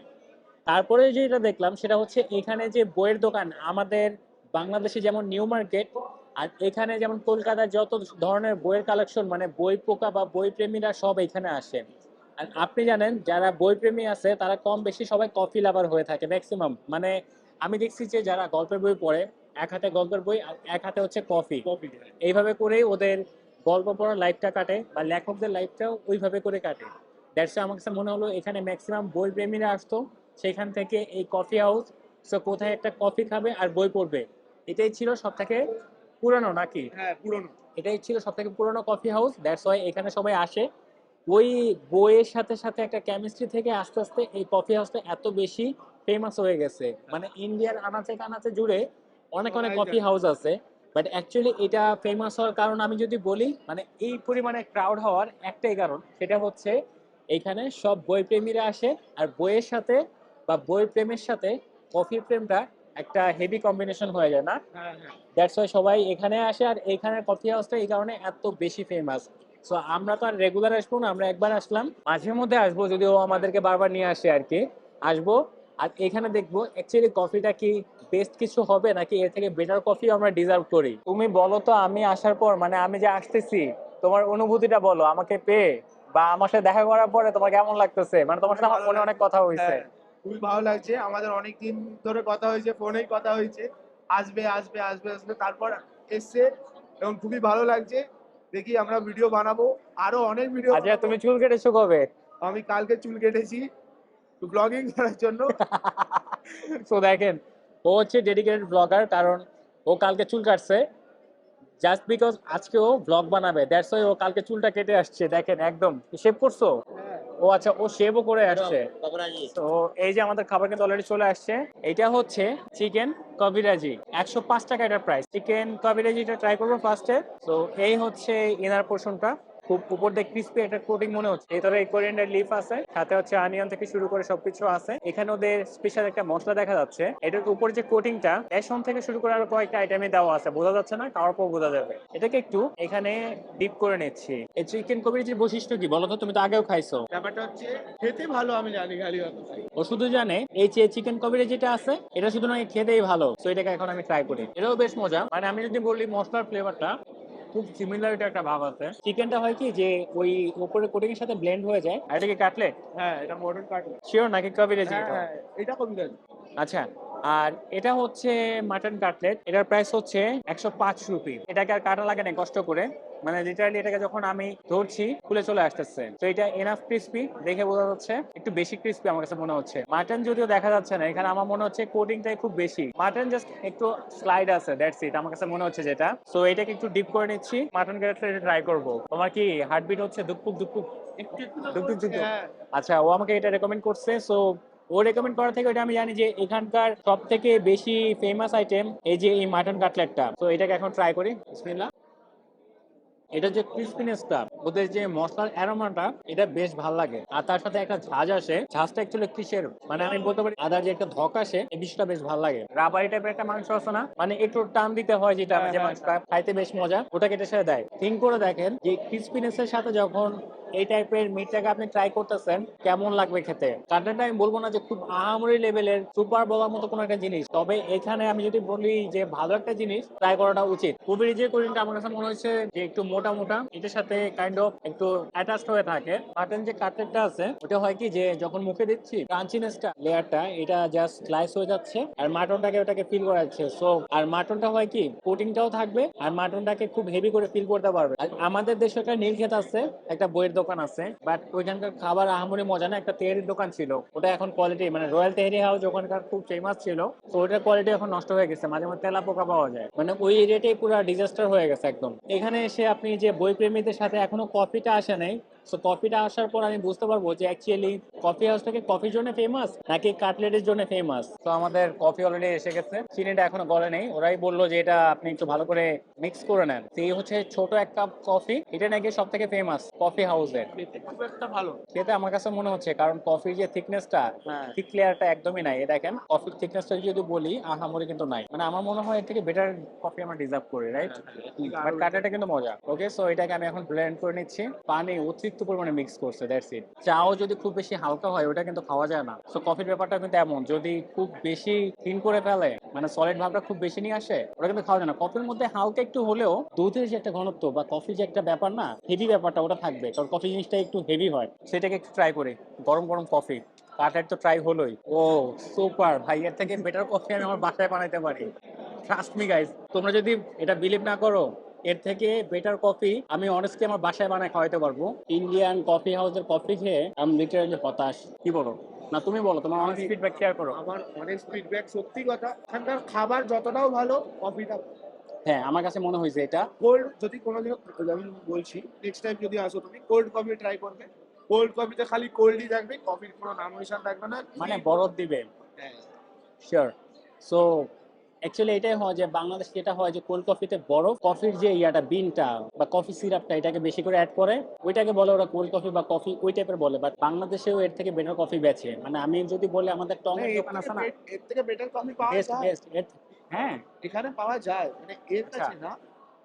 তারপরে যেটা দেখলাম সেটা হচ্ছে এখানে যে বইয়ের দোকান, আমাদের বাংলাদেশে যেমন নিউ মার্কেট, আর এখানে যেমন কলকাতার যত ধরনের বইয়ের কালেকশন, মানে বই পোকা বা বই প্রেমীরা সব এখানে আসে। আর আপনি জানেন যারা বই প্রেমী আছে তারা কম বেশি সবাই কফি লাভার হয়ে থাকে ম্যাক্সিমাম। মানে আমি দেখছি যে যারা গল্পের বই পড়ে, এক হাতে গল্পের বই আর এক হাতে হচ্ছে কফি, এইভাবে করেই ওদের গল্প পড়ার লাইফটা কাটে, বা লেখকদের লাইফটাও ওইভাবে করে কাটে। দ্যাটস আমার কাছে মনে হলো এখানে ম্যাক্সিমাম বই প্রেমীরা আসতো, সেখান থেকে এই কফি হাউস, সো কোথায় একটা কফি খাবে আর বই পড়বে, এটাই ছিল সব থেকে পুরানো, নাকি? হ্যাঁ, পুরনো। এটাই ছিল সব থেকে পুরানো কফি হাউস, দ্যাটস ওয়াই এখানে সবাই আসে। ওই বইয়ের সাথে সাথে একটা কেমিস্ট্রি থেকে আস্তে আস্তে এই কফি হাউসটা এত বেশি ফেমাস হয়ে গেছে, মানে ইন্ডিয়ার আনাচে কানাচে জুড়ে অনেক অনেক কফি হাউস আছে। বাট অ্যাকচুয়ালি এটা ফেমাস হওয়ার কারণ আমি যদি বলি, মানে এই পরিমাণে ক্রাউড হওয়ার একটাই কারণ, সেটা হচ্ছে এখানে সব বই প্রেমীরা আসে, আর বইয়ের সাথে বা বই প্রেমের সাথে কফির প্রেমটা একটা হেভি কম্বিনেশন হয়ে যায়, না? হ্যাঁ হ্যাঁ। দ্যাটস ওয়াই সবাই এখানে আসে, আর এখানে কফি হাউসটা এই কারণে এত বেশি ফেমাস। সো আমরা তো আর রেগুলার আসবো না, আমরা একবার আসলাম, মাঝে মধ্যে আসবো, যদি ও আমাদেরকে বারবার নিয়ে আসে আর কি, আসবো আর এখানে দেখবো অ্যাকচুয়ালি কফিটা কি বেস্ট কিছু হবে, নাকি এর থেকে বেটার কফি আমরা ডিজার্ভ করি। তুমি বলো তো, আমি আসার পর, মানে আমি যে আসতেছি, তোমার অনুভূতিটা বলো আমাকে পেয়ে, বা আমার সাথে দেখা করার পরে তোমার কেমন লাগতেছে, মানে তোমার সাথে আমার ফোনে অনেক কথা হয়েছে। হ্যাঁ, খুবই ভালো লাগছে, আমাদের অনেক দিন ধরে কথা হয়েছে, ফোনেই কথা হয়েছে, আসবে আসবে আসবে আসবে, তারপর এসছে এবং খুবই ভালো লাগছে। দেখি আমরা ভিডিও বানাবো, আরো অনেক ভিডিও। আচ্ছা, তুমি চুল কেটেছো কবে? আমি কালকে চুল কেটেছি ব্লগিং করার জন্য। তো দেখেন, ও হচ্ছে ডেডিকেটেড ব্লগার, কারণ ও কালকে চুল কাটছে জাস্ট বিকজ আজকে ও ব্লগ বানাবে, দ্যাটস ওয়াই ও কালকে চুলটা কেটে আসছে। দেখেন, একদম শেভ করছো? ও আচ্ছা, ও শেভও করে আসছে। তো এই যে আমাদের খাবার কিন্তু অলরেডি চলে আসছে। এটা হচ্ছে চিকেন কবিরাজি, 105 টাকা এটার প্রাইস। চিকেন কবিরাজিটা ট্রাই করবো ফার্স্টে। তো এই হচ্ছে ইনার পোর্শনটা, খুব উপর দিয়ে ক্রিস্পি একটা কোটিং মনে হচ্ছে। এটারে কোরিয়ান্ডার লিফ আছে, সাথে হচ্ছে অনিয়ন থেকে শুরু করে সবকিছু আছে। এখানে ওদের স্পেশাল একটা মশলা দেখা যাচ্ছে, এটার উপরে যে কোটিংটা বেসন থেকে শুরু করে আরো কয়েকটা আইটেমে দেওয়া আছে, বোঝা যাচ্ছে না, খাওয়ার পর বোঝা যাবে। এটাকে একটু এখানে ডিপ করে নিচ্ছি। এই চিকেন কবিরাজির বৈশিষ্ট্য কি বলো তো, তুমি তো আগেও খাইছো। ব্যাপারটা হচ্ছে খেতে ভালো, আমি জানি খালি ও শুধু জানে এই যে চিকেন কবিরাজি যেটা আছে এটা শুধু নয়, খেতেই ভালো। তো এটাকে এখন আমি ট্রাই করি, এটাও বেশ মজা। মানে আমি যদি বলি মশলার ফ্লেভারটা খুব সিমিলারিটি একটা ভাব আছে। চিকেনটা হয় কি যে ওই উপরে কোটিং এর সাথে ব্লেন্ড হয়ে যায়। আর এটা কি কাটলেট? হ্যাঁ, এটা মটন কাটলেট। শিওর নাকি কবিরাজি? হ্যাঁ হ্যাঁ, এটা কবিরাজি। আচ্ছা, আর এটা হচ্ছে মাটন কাটলেট, এটার প্রাইস হচ্ছে 105 রুপি। এটাকে আর কাটা লাগে না কষ্ট করে, মানে লিটারালি এটাকে যখন আমি ধরছি খুলে চলে আসতেছে। তো এটা এনাফ ক্রিস্পি, দেখে বোঝা যাচ্ছে একটু বেশি ক্রিস্পি আমার কাছে মনে হচ্ছে। মাটন যদিও দেখা যাচ্ছে না এখানে, আমার মনে হচ্ছে কোটিংটাই খুব বেশি, মাটন জাস্ট একটু স্লাইড আছে, দ্যাটস ইট আমার কাছে মনে হচ্ছে যেটা। সো এটাকে একটু ডিপ করে নিচ্ছি, মাটন কাটলেট ট্রাই করব। তোমার কি হার্টবিট হচ্ছে দুকপুক দুকপুক দুকপুক দুকপুক? আচ্ছা, ও আমাকে এটা রেকমেন্ড করছে। সো ও রেকমেন্ড করা থেকে ওটা আমি জানি যে এখানকার সব থেকে বেশি ফেমাস আইটেম এই যে এই মাটন কাটলেটটা। তো এটাকে এখন ট্রাই করি, বিসমিল্লাহ। এটা যে ক্রিসপিনেসটা, ওদের যে মশলার অ্যারোমাটা, এটা বেশ ভালো লাগে। আর তার সাথে একটা ঝাঁজ আসে, ঝাঁজটা অ্যাকচুয়ালি কিসের মানে আমি বলতে পারি আদার যে একটা ধক আসে, এই বিষয়টা বেশ ভালো লাগে। রাবারি টাইপের একটা মাংস আছে না, মানে একটু টান দিতে হয় যেটা, যে মাংসটা খাইতে বেশ মজা, ওটাকে এটা সাথে দেয়। থিঙ্ক করে দেখেন যে ক্রিসপিনেসের সাথে যখন এই টাইপের মিটটাকে আপনি ট্রাই করতেছেন কেমন লাগবে খেতে। কাটলেটটা আমি বলবো না যে খুব আহামরি লেভেলের সুপার বলার মতো কোনো একটা জিনিস, তবে এখানে আমি যদি বলি যে ভালো একটা জিনিস ট্রাই করাটা উচিত। কোবির যে কোরিনটা আমার কাছে মনে হচ্ছে যে একটু মোটা মোটা, এটার সাথে কাইন্ড অফ একটু অ্যাটাচড হয়ে থাকে। মাটন যে কাটলেটটা আছে ওটা হয় কি যে যখন মুখে দিচ্ছি ক্রাঞ্চিনেসটা লেয়ারটা এটা জাস্ট স্লাইস হয়ে যাচ্ছে আর মাটনটাকে ওটাকে ফিল করা যাচ্ছে। সো আর মাটনটা হয় কি কোটিংটাও থাকবে আর মাটনটাকে খুব হেভি করে ফিল করতে পারবে। আর আমাদের দেশে একটা নীলক্ষেত আছে, একটা বইয়ের দোকান আছে, বাট ওইখানকার খাবার আহামরি মজা না। একটা তেহারির দোকান ছিল, ওটা এখন কোয়ালিটি মানে রয়্যাল তেহারি হাউস ওখানকার খুব ফেমাস ছিল, তো ওটার কোয়ালিটি এখন নষ্ট হয়ে গেছে, মাঝে মাঝে তেলা পোকা পাওয়া যায়, মানে ওই এরিয়াটাই পুরো ডিজাস্টার হয়ে গেছে একদম। এখানে এসে আপনি যে বই প্রেমীদের সাথে এখনো কফিটা আসে নাই, সো কফিটা আসার পর আমি বুঝতে পারবো যে অ্যাকচুয়ালি কফি হাউসটাকে কফির জন্য ফেমাস নাকি কাটলেটের জন্য ফেমাস। তো আমাদের কফি অলরেডি এসে গেছে, চিনিটা এখনো গলে নেই, ওরাই বললো যে এটা আপনি একটু ভালো করে মিক্স করে নেন। তো এই হচ্ছে ছোট এক কাপ কফি, এটা নাকি সব থেকে ফেমাস কফি হাউসের। খুব একটা ভালো খেতে আমার কাছে মনে হচ্ছে, কারণ কফির যে থিকনেসটা, থিক লেয়ারটা একদমই নাই। দেখেন কফির থিকনেসটা যদি বলি আহামরি কিন্তু নাই, মানে আমার মনে হয় এর থেকে বেটার কফি আমরা ডিজার্ভ করি, রাইট? বাট কাটাটা কিন্তু মজা। ওকে, সো এটাকে আমি এখন ব্লেন্ড করে নিচ্ছি, পানি অতিরিক্ত পরিমাণে মিক্স করছে, দ্যাটস ইট। চাও যদি খুব বেশি হালকা হয় ওটা কিন্তু খাওয়া যায় না। সো কফির ব্যাপারটা কিন্তু এমন, যদি খুব বেশি থিন করে ফেলে মানে সলিড ভাবটা খুব বেশি নিয়ে আসে ওটা কিন্তু খাওয়া যায় না। কফির মধ্যে হালকা একটু হলেও দুধের যে একটা ঘনত্ব বা কফির যে একটা ব্যাপার না, হেভি ব্যাপারটা ওটা থাকবে, কারণ কফি জিনিসটা একটু হেভি হয়। সেটাকে একটু ট্রাই করি, গরম গরম কফি। কাটলেট তো ট্রাই হলোই, ও সুপার ভাই, এর থেকে বেটার কফি আমি আমার বাসায় বানাইতে পারি, ট্রাস্ট মি গাইস। তোমরা যদি এটা বিলিভ না করো, এর থেকে বেটার কফি আমি অনেস্টলি আমার বাসায় বানায় খাওয়াইতে পারবো। ইন্ডিয়ান কফি হাউসের কফি খেয়ে আমি লিটারালি হতাশ। কি বলো? না তুমি বলো, তোমার অনেস্ট ফিডব্যাক শেয়ার করো। আমার অনেক ফিডব্যাক, সত্যি কথা এখানকার খাবার যতটাও ভালো, কফিটা হ্যাঁ, আমার কাছে মনে হয়েছে এটা কোল্ড। যদি কোনোদিন আমি বলছি নেক্সট টাইম যদি আসো তুমি কোল্ড কফি ট্রাই করবে। কোল্ড কফিতে খালি কোল্ডই থাকবে, কফির কোনো নাম নিশান থাকবে না, মানে বরফ দিবে। হ্যাঁ। শিওর। সো অ্যাকচুয়ালি এটাই হয় যে বাংলাদেশে যেটা হয় যে কোল্ড কফিতে বরফ, কফির যে ইয়াটা বিনটা বা কফি সিরাপটা এটাকে বেশি করে অ্যাড করে, ওইটাকে বলে ওরা কোল্ড কফি বা কফি ওই টাইপের বলে। বাট বাংলাদেশেও এর থেকে বেটার কফি বেচে, মানে আমি যদি বলি আমাদের টঙের দোকান আছে না, এর থেকে বেটার কফি পাওয়া বেস্ট যায় বেস্ট। হ্যাঁ এখানে, পাওয়া যায়, মানে এর আচ্ছা। কাছে না,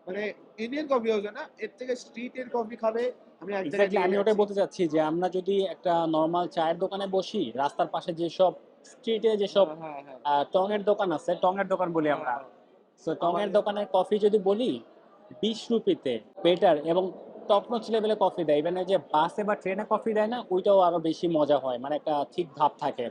মানে ইন্ডিয়ান কফি হাউসে না, এর থেকে স্ট্রিটের কফি খাবে। আমি এক জায়গায় এক্স্যাক্টলি, আমি গিয়ে ওটাই গেছি। বলতে চাচ্ছি যে আমরা যদি একটা নর্মাল চায়ের দোকানে বসি, রাস্তার পাশে যেসব স্ট্রিটে যেসব হ্যাঁ, হ্যাঁ, টঙের দোকান আছে, টঙের দোকান বলি আমরা, তো টঙের দোকানের কফি যদি বলি 20 রুপিতে বেটার এবং টপ নচ লেভেলে কফি দেয়। ইভেন যে বাসে বা ট্রেনে কফি দেয় না, ওইটাও আরো বেশি মজা হয়, মানে একটা ঠিক ভাব থাকে।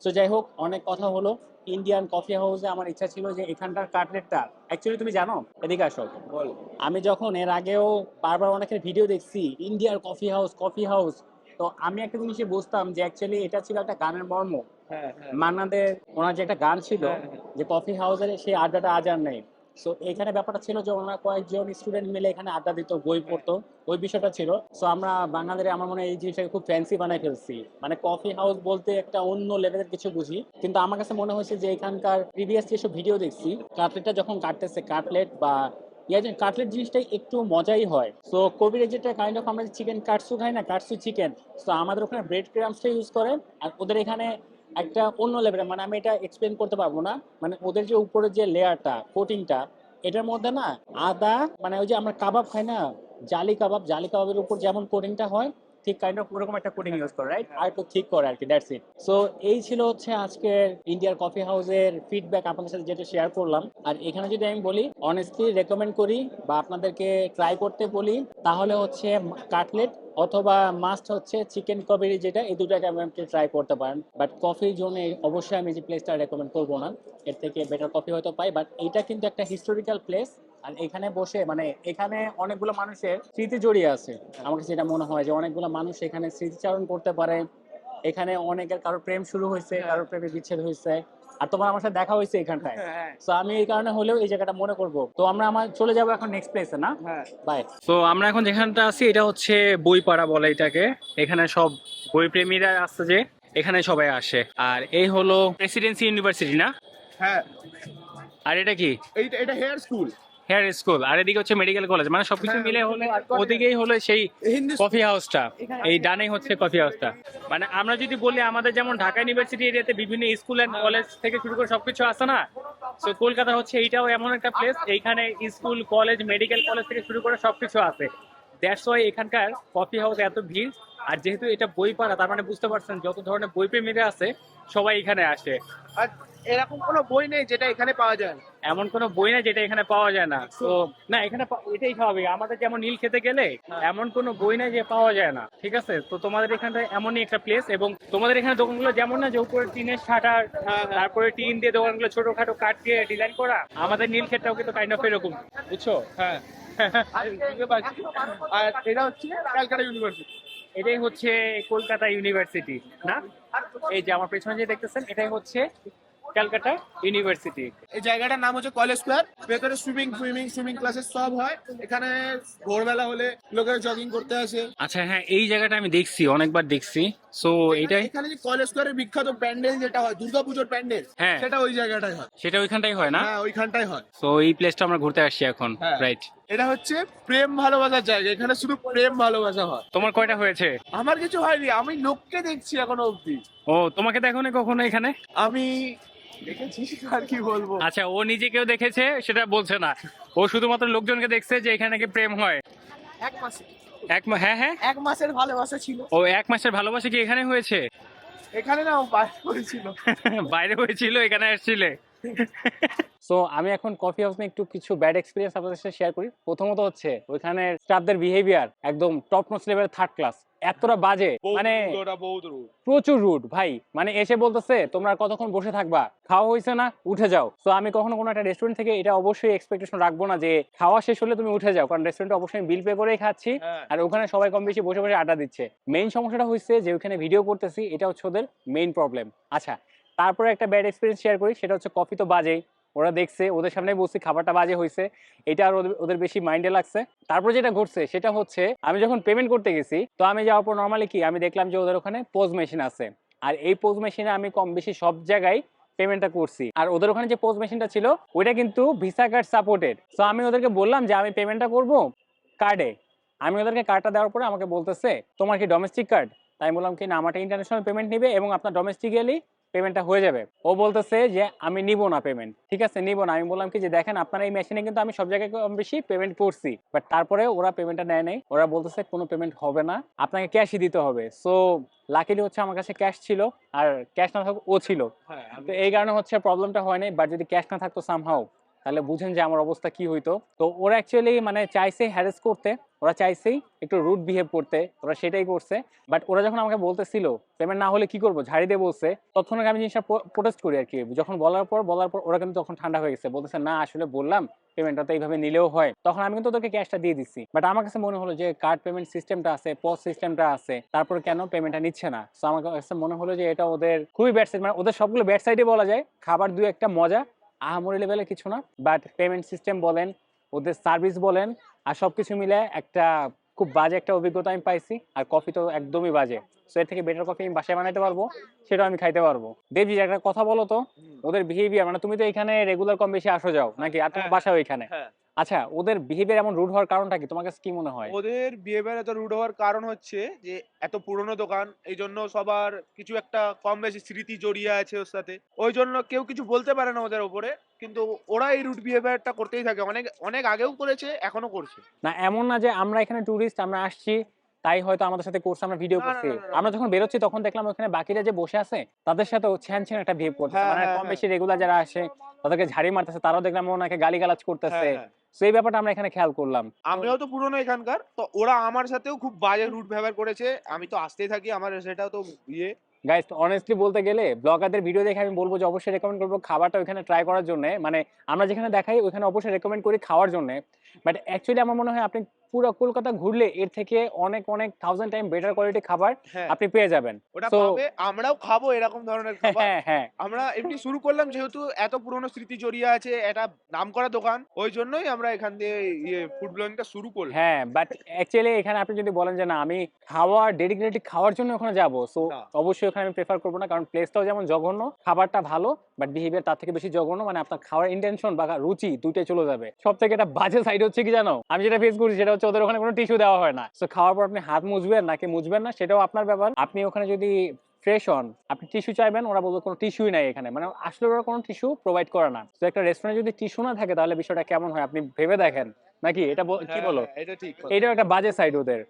তো যাই হোক, অনেক কথা হলো। ইন্ডিয়ান কফি হাউসে আমার ইচ্ছা ছিল যে এখানকার কাটলেটটা, অ্যাকচুয়ালি তুমি জানো, এদিকে আসো, বল। আমি যখন এর আগেও বারবার অনেকের ভিডিও দেখছি ইন্ডিয়ার কফি হাউস কফি হাউস, তো আমি একটা জিনিসই বুঝতাম যে অ্যাকচুয়ালি এটা ছিল একটা গানের মর্ম। হ্যাঁ, হ্যাঁ, মান্নাদের ওনার যে একটা গান ছিল হ্যাঁ, হ্যাঁ। যে কফি হাউসের সেই আড্ডাটা আজ আর নেই। সো এখানে ব্যাপারটা ছিল যে ওনারা কয়েকজন স্টুডেন্ট মিলে এখানে আড্ডা দিত, বই পড়তো, ওই বিষয়টা ছিল। সো আমরা বাঙালিরা আমার মনে হয় এই জিনিসটাকে খুব ফ্যান্সি বানাই ফেলছি, মানে কফি হাউস বলতে একটা অন্য লেভেলের কিছু বুঝি। কিন্তু আমার কাছে মনে হয়েছে যে এখানকার প্রিভিয়াস যেসব ভিডিও দেখছি, কাটলেটটা যখন কাটতেছে কাটলেট বা কাটলেট জিনিসটাই একটু মজাই হয়। সো কোভিডে যেটা কাইন্ড অফ আমরা চিকেন কাটসু খাই না, কাটসু চিকেন, সো আমাদের ওখানে ব্রেড ক্রামসটা ইউজ করে, আর ওদের এখানে একটা অন্য লেভেলের, মানে আমি এটা এক্সপ্লেন করতে পারবো না, মানে ওদের যে উপরের যে লেয়ারটা কোটিংটা, এটার মধ্যে না আদা, মানে ওই যে আমরা কাবাব খাই না, জালি কাবাব, জালি কাবাবের উপর যেমন কোটিংটা হয় ঠিক কাইন্ড অফ ওরকম একটা কোটিং ইউজ করে, রাইট? আর একটু ঠিক করে আর কি, দ্যাটস ইট। সো এই ছিল হচ্ছে আজকের ইন্ডিয়ার কফি হাউসের ফিডব্যাক আপনাদের সাথে যেটা শেয়ার করলাম। আর এখানে যদি আমি বলি অনেস্টলি রেকমেন্ড করি বা আপনাদেরকে ট্রাই করতে বলি, তাহলে হচ্ছে কাটলেট অথবা মাস্ট হচ্ছে চিকেন কবেরি, যেটা এই দুটাকে আপনি ট্রাই করতে পারেন। বাট কফির জন্য অবশ্যই আমি যে প্লেসটা রেকমেন্ড করবো না, এর থেকে বেটার কফি হয়তো পাই। বাট এইটা কিন্তু একটা হিস্টোরিক্যাল প্লেস, আর এখানে বসে মানে এখানে অনেকগুলো মানুষের স্মৃতি জড়িয়ে আছে। আমার কাছে যেটা মনে হয় যে অনেকগুলো মানুষ এখানে স্মৃতিচারণ করতে পারে। এখানে অনেকের কারো প্রেম শুরু হয়েছে, কারো প্রেমে বিচ্ছেদ হয়েছে, আর তোমার আমার সাথে দেখা হয়েছে এখানটায়। তো আমি এই কারণে হলেও এই জায়গাটা মনে করব। তো আমরা চলে যাবো এখন নেক্সট প্লেসে, না? বাই। তো আমরা এখন যেখানটা আছি এটা হচ্ছে বইপাড়া বলে এটাকে। এখানে সব বই প্রেমীরা আসছে, যে এখানে সবাই আসে। আর এই হলো প্রেসিডেন্সি ইউনিভার্সিটি, না? হ্যাঁ, আর এটা কি? এটা হেয়ার স্কুল। Hair school. আর এদিকে হচ্ছে মেডিকেল কলেজ, মানে সবকিছু মিলে হলে ওদিকেই হলো সেই কফি হাউসটা, এই ডানেই হচ্ছে কফি হাউসটা। মানে আমরা যদি বলি আমাদের যেমন ঢাকা ইউনিভার্সিটি এরিয়াতে বিভিন্ন স্কুল এন্ড কলেজ থেকে শুরু করে সবকিছু আছে না, তো কলকাতা হচ্ছে এইটাও এমন একটা প্লেস, এইখানে স্কুল কলেজ মেডিকেল কলেজ থেকে শুরু করে সবকিছু আছে। দ্যাটস ওয়াই এখানকার কফি হাউস এত ভিড়। আর যেহেতু এটা বই পাড়া, তার মানে বুঝতে পারছেন যত ধরনের বই প্রেমীরা আছে সবাই এখানে আসে। আর এরকম কোনো বই নেই যেটা এখানে পাওয়া যায় না। এমন কোনো বই না যেটা এখানে পাওয়া যায় না। তো না, এখানে এটাই স্বাভাবিক। আমাদের যেমন নীল খেতে গেলে এমন কোনো বই নাই যে পাওয়া যায় না, ঠিক আছে? তো তোমাদের এখানটা এমনই একটা প্লেস, এবং তোমাদের এখানে দোকানগুলো যেমন না যে উপরে টিনের শাটার, তারপরে টিন দিয়ে দোকানগুলো ছোটখাটো কাঠ দিয়ে ডিজাইন করা, আমাদের নীল ক্ষেতটাও কিন্তু কাইন্ড অফ এরকম, বুঝছো? হ্যাঁ, আর এটা হচ্ছে ক্যালকাটা ইউনিভার্সিটি। এটাই হচ্ছে কলকাতা ইউনিভার্সিটি, না? এই যে আমার পেছনে যে দেখতেছেন এটাই হচ্ছে ক্যালকাটা ইউনিভার্সিটি। এই জায়গাটার নাম হচ্ছে কলেজ স্কোয়ার। ভেতরে সুইমিং ক্লাসেস সব হয়। এখানে ভোরবেলা হলে লোকেরা জগিং করতে আসে। আচ্ছা, হ্যাঁ, এই জায়গাটা আমি দেখছি, অনেকবার দেখছি। সো এইটাই, এখানে যে কলেজ স্কোয়ারের বিখ্যাত প্যান্ডেল যেটা হয় দুর্গাপুজোর প্যান্ডেল, হ্যাঁ, সেটা ওই জায়গাটায় হয়। সেটা ওইখানটাই হয়, না? হ্যাঁ, ওইখানটাই হয়। তো এই প্লেসটা আমরা ঘুরতে আসছি এখন, হ্যাঁ। রাইট? এটা হচ্ছে প্রেম ভালোবাসার জায়গা। এখানে শুধু প্রেম ভালোবাসা হয়। তোমার কয়টা হয়েছে? আমার কিছু হয়নি, আমি লোককে দেখছি এখনো অব্দি। ও, তোমাকে দেখো না কখনো এখানে? আমি দেখেছি, আর কি বলবো। আচ্ছা, ও নিজেকেও দেখেছে সেটা বলছে না, ও শুধুমাত্র লোকজনকে দেখছে যে এখানে নাকি প্রেম হয়। হ্যাঁ হ্যাঁ, 1 মাসের ভালোবাসা ছিল। ও 1 মাসের ভালোবাসা কি এখানে হয়েছে? এখানে না, বাইরে করেছিল। বাইরে হয়েছিল, এখানে আসছিলে। সো আমি এখন কফি হাউস নিয়ে একটু কিছু ব্যাড এক্সপিরিয়েন্স আপনাদের সাথে শেয়ার করি। প্রথমত হচ্ছে ওইখানে স্টাফদের বিহেভিয়ার একদম top notch level, third class. এতটা বাজে, মানে প্রচুর রুড ভাই। মানে এসে বলতেছে তোমরা কতক্ষণ বসে থাকবা, খাওয়া হয়েছে না, উঠে যাও। তো আমি কখনো কোনো একটা রেস্টুরেন্ট থেকে এটা অবশ্যই এক্সপেকটেশন রাখবো না যে খাওয়া শেষ হলে তুমি উঠে যাও, কারণ রেস্টুরেন্টে অবশ্যই বিল পে করেই খাচ্ছি, আর ওখানে সবাই কম বেশি বসে বসে আড্ডা দিচ্ছে। মেইন সমস্যাটা হচ্ছে যে ওখানে ভিডিও করতেছি, এটা হচ্ছে ওদের মেইন প্রবলেম। আচ্ছা, তারপরে একটা ব্যাড এক্সপিরিয়েন্স শেয়ার করি, সেটা হচ্ছে কফি তো বাজেই, ওরা দেখছে, ওদের সামনে বলছি খাবারটা বাজে হয়েছে, এটা আর ওদের বেশি মাইন্ডে লাগছে। তারপর যেটা ঘটছে সেটা হচ্ছে আমি যখন পেমেন্ট করতে গেছি, তো আমি যাওয়ার পর নর্মালি কি আমি দেখলাম যে ওদের ওখানে পোজ মেশিন আছে, আর এই পোজ মেশিনে আমি কম বেশি সব জায়গায় পেমেন্টটা করছি। আর ওদের ওখানে যে পোজ মেশিনটা ছিল ওইটা কিন্তু ভিসা কার্ড সাপোর্টেড। তো আমি ওদেরকে বললাম যে আমি পেমেন্টটা করব কার্ডে। আমি ওদেরকে কার্ডটা দেওয়ার পরে আমাকে বলতেছে তোমার কি ডোমেস্টিক কার্ড? তাই বললাম কি না, আমারটা ইন্টারন্যাশনাল পেমেন্ট নিবে এবং আপনার ডোমেস্টিক্যালি পেমেন্টটা হয়ে যাবে। ও বলতেছে যে আমি নিব না পেমেন্ট। ঠিক আছে, নিব না। আমি বললাম কি যে দেখেন আপনার এই মেশিনে কিন্তু আমি সব জায়গায় কম বেশি পেমেন্ট করছি, বাট তারপরে ওরা পেমেন্টটা নেয় নাই। ওরা বলতেছে কোনো পেমেন্ট হবে না, আপনাকে ক্যাশই দিতে হবে। সো লাকিলি হচ্ছে আমার কাছে ক্যাশ ছিল, আর ক্যাশ না থাকুক ও ছিল, তো এই কারণে হচ্ছে প্রবলেমটা হয় নাই। বাট যদি ক্যাশ না থাকতো সামহাও, তাহলে বুঝেন যে আমার অবস্থা কি হইতো। তো ওরা অ্যাকচুয়ালি মানে চাইছে হ্যারেস করতে, ওরা চাইছেই একটু রুড বিহেভ করতে, ওরা সেটাই করছে। বাট ওরা যখন আমাকে বলতেছিল পেমেন্ট না হলে কি করবো, ঝাড়ি দিয়ে বলছে, তৎক্ষণাৎ আমি জিনিসটা প্রোটেস্ট করি আর কি। যখন বলার পর ওরা কিন্তু তখন ঠান্ডা হয়ে গেছে, বলতেছে না আসলে বললাম পেমেন্টটা তো এইভাবে নিলেও হয়। তখন আমি কিন্তু ওদেরকে ক্যাশটা দিয়ে দিচ্ছি। বাট আমার কাছে মনে হলো যে কার্ড পেমেন্ট সিস্টেমটা আছে, পজ সিস্টেমটা আছে, তারপর কেন পেমেন্টটা নিচ্ছে না। সো আমার কাছে মনে হলো যে এটা ওদের খুবই ব্যাড সাইড, মানে ওদের সবগুলো ব্যাড সাইডে বলা যায়। খাবার দু একটা মজা, আহামরি লেভেলে কিছু না, বাট পেমেন্ট সিস্টেম বলেন, ওদের সার্ভিস বলেন, আর সবকিছু মিলে একটা খুব বাজে একটা অভিজ্ঞতা আমি পাইছি। আর কফি তো একদমই বাজে। সো এর থেকে বেটার কফি আমি বাসায় বানাইতে পারবো, সেটাও আমি খাইতে পারবো। দেবজি, একটা কথা বলো তো, ওদের বিহেভিয়ার, মানে তুমি তো এখানে রেগুলার কম বেশি আসো যাও নাকি, আর তোমার বাসাও এখানে, আচ্ছা ওদের বিহেভিয়ার এমন রুড হওয়ার কারণটা কি, তোমার কাছে কি মনে হয়? ওদের বিহেভিয়ার এত রুড হওয়ার কারণ হচ্ছে যে এত পুরনো দোকান, এই জন্য সবার কিছু একটা কম বেশি স্মৃতি জড়িয়ে আছে ওর সাথে, ওই জন্য কেউ কিছু বলতে পারে না ওদের উপরে। কিন্তু ওরা এই রুড বিহেভিয়ারটা করতেই থাকে, অনেক অনেক আগেও করেছে, এখনো করছে। না এমন না যে আমরা এখানে ট্যুরিস্ট, আমরা আসছি তাই হয়তো আমাদের সাথে করছে, আমরা ভিডিও না, না, করছি। না, না, না। আমরা যখন বেরোচ্ছি তখন দেখলাম ওখানে বাকিরা যে বসে আছে তাদের সাথেও ছ্যান ছ্যান একটা বিহেভ করতেছে, হ্যাঁ, মানে হ্যাঁ, কম হ্যাঁ। বেশি রেগুলার যারা আসে তাদেরকে ঝাড়ি মারতেছে, তারাও দেখলাম ওনাকে গালিগালাজ করতেছে। হ্যাঁ, হ্যাঁ। তো এই ব্যাপারটা আমরা এখানে খেয়াল করলাম। আমিও তো পুরনো এখানকার, তো ওরা আমার সাথেও খুব বাজে রুট ব্যবহার করেছে। আমি তো আসতেই থাকি, আমার সেটাও তো ইয়ে। গাইস অনেস্টলি বলতে গেলে ব্লগারদের ভিডিও দেখে আমি বলবো যে অবশ্যই রেকমেন্ড করবো খাবারটা ওইখানে ট্রাই করার জন্য, মানে আমরা যেখানে দেখাই ওইখানে অবশ্যই রেকমেন্ড করি খাওয়ার জন্য। বাট অ্যাকচুয়ালি আমার মনে হয় আপনি পুরো কলকাতা ঘুরলে এর থেকে অনেক অনেক 1000 টাইম বেটার কোয়ালিটি খাবার হ্যাঁ, আপনি পেয়ে যাবেন। ওটা So, পাবে, আমরাও খাবো এরকম ধরনের খাবার। হ্যাঁ হ্যাঁ আমরা এমনি শুরু করলাম যেহেতু এত পুরনো স্মৃতি জড়িয়ে আছে, এটা নামকরা দোকান, ওই জন্যই আমরা এখান দিয়ে ইয়ে ফুড ব্লগিংটা শুরু করলাম। হ্যাঁ, বাট অ্যাকচুয়ালি এখানে আপনি যদি বলেন যে না আমি খাওয়ার ডেডিকেটেড খাওয়ার জন্য ওখানে যাবো, সো না। অবশ্যই ওখানে আমি প্রেফার করবো না, কারণ প্লেসটাও যেমন জঘন্য, খাবারটা ভালো বাট বিহেভিয়ার তার থেকে বেশি জঘন্য, মানে আপনার খাওয়ার ইন্টেনশন বা রুচি দুইটাই চলে যাবে। সব থেকে একটা বাজে সাইড হচ্ছে কি জানো, আমি যেটা ফেস করছি সেটা হচ্ছে ওদের ওখানে কোনো টিস্যু দেওয়া হয় না। সো খাওয়ার পর আপনি হাত মুছবেন নাকি মুছবেন না সেটাও আপনার ব্যাপার। আপনি ওখানে যদি ফ্রেশ হন, আপনি টিস্যু চাইবেন, ওরা বলবে কোনো টিস্যুই নাই এখানে, মানে আসলে ওরা কোনো টিস্যু প্রোভাইড করে না। তো একটা রেস্টুরেন্টে যদি টিস্যু না থাকে তাহলে বিষয়টা কেমন হয় আপনি ভেবে দেখেন, নাকি এটা কি হ্যাঁ, বলো? হ্যাঁ, এটা ঠিক কথা। এটাও একটা বাজে সাইড ওদের।